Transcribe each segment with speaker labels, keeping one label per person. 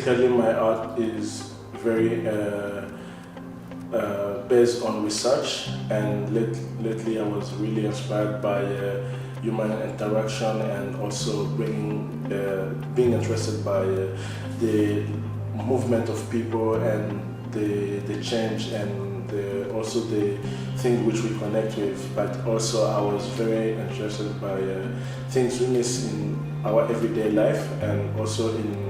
Speaker 1: basically my art is very based on research, and lately I was really inspired by human interaction, and also being interested by the movement of people and the change, and also the things which we connect with. But also I was very interested by things we miss in our everyday life, and also in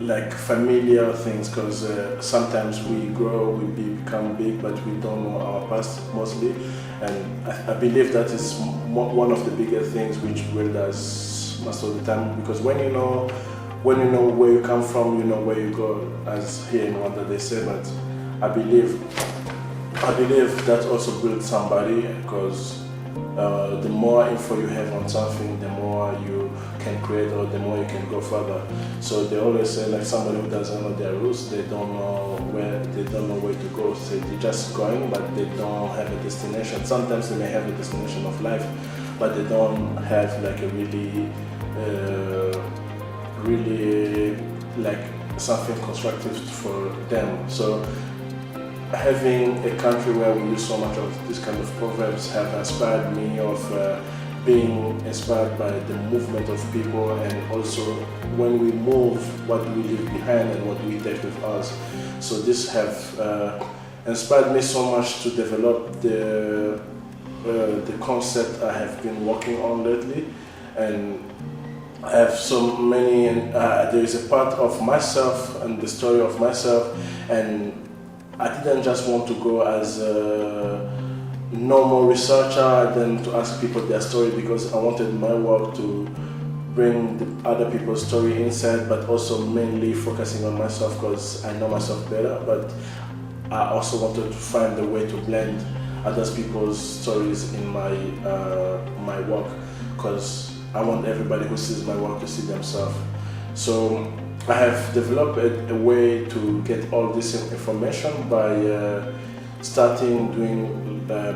Speaker 1: like familiar things, because sometimes we grow, we become big, but we don't know our past mostly, and I believe that is one of the bigger things which Will does most of the time, because when you know where you come from, you know where you go, as here in Rwanda they say. But I believe that also builds somebody, because the more info you have on something, the more you can create, or the more you can go further. So they always say, like, somebody who doesn't know their roots, they don't know where to go. So they're just going, but they don't have a destination. Sometimes they may have a destination of life, but they don't have like a really like something constructive for them. So having a country where we use so much of this kind of proverbs have inspired me of being inspired by the movement of people, and also when we move, what we leave behind and what we take with us. So this have inspired me so much to develop the concept I have been working on lately. And I have so many, there is a part of myself and the story of myself, and I didn't just want to go as a normal researcher, then to ask people their story, because I wanted my work to bring the other people's story inside, but also mainly focusing on myself, because I know myself better. But I also wanted to find a way to blend other people's stories in my work, because I want everybody who sees my work to see themselves. So I have developed a way to get all this information by starting doing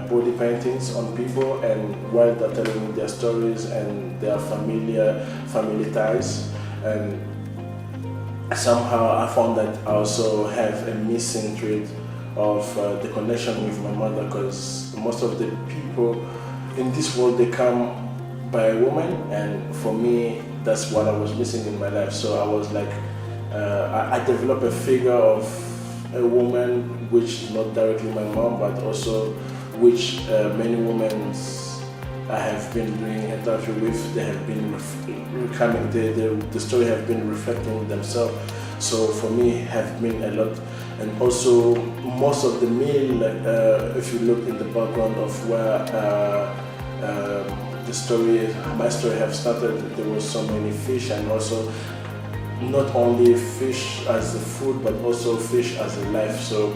Speaker 1: body paintings on people, and while they're telling me their stories and their family ties. And somehow I found that I also have a missing trait of the connection with my mother, because most of the people in this world, they come by a woman, and for me that's what I was missing in my life. So I was like, I developed a figure of a woman which is not directly my mom, but also which many women I have been doing interview with, they have been coming, the story have been reflecting themselves. So for me have been a lot. And also most of the meal, if you look in the background of where my story have started, there was so many fish, and also not only fish as a food, but also fish as a life. So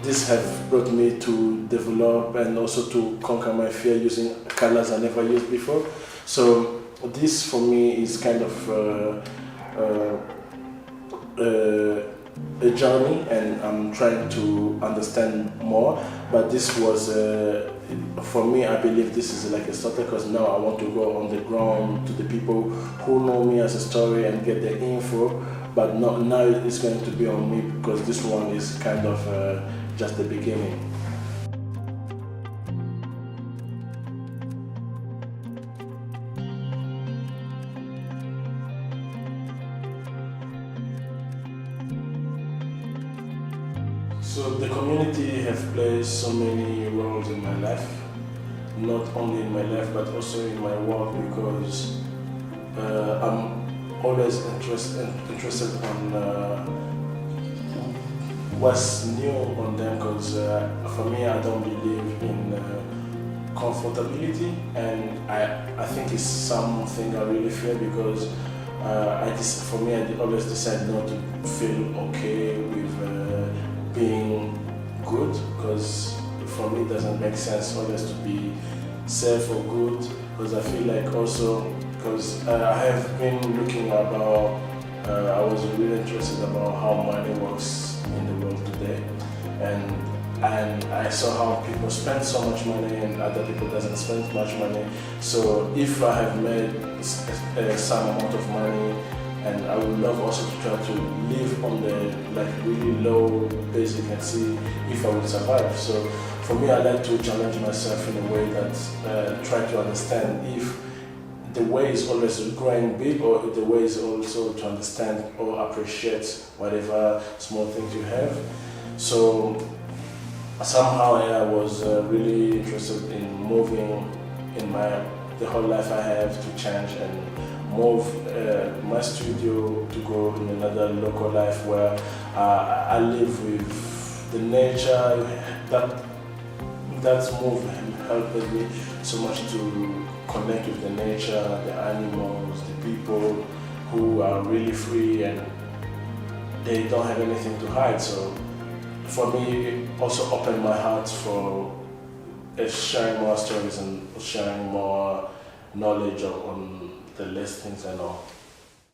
Speaker 1: this have brought me to develop and also to conquer my fear using colors I never used before. So this for me is kind of a journey, and I'm trying to understand more. But this was for me, I believe this is like a starter, because now I want to go on the ground to the people who know me as a story and get the info. But now it's going to be on me, because this one is kind of just the beginning. So the community have played so many roles in my life, not only in my life but also in my work, because I'm always interested on what's new on them, because for me I don't believe in comfortability, and I think it's something I really feel, because for me I always decide not to feel okay with being good, because for me it doesn't make sense always to be safe or good, because I feel like also, because I have been looking about, I was really interested about how money works in the world today, and and I saw how people spend so much money and other people doesn't spend much money. So if I have made some amount of money, and I would love also to try to live on the like really low basic and see if I will survive. So for me, I like to challenge myself in a way that try to understand if the way is always growing big, or the way is also to understand or appreciate whatever small things you have. So somehow I was really interested in moving in the whole life I have to change and move my studio to go in another local life where I live with the nature. That move helped me so much to connect with the nature, the animals, the people who are really free and they don't have anything to hide. So for me, it also opened my heart for sharing more stories and sharing more knowledge on the less things I know.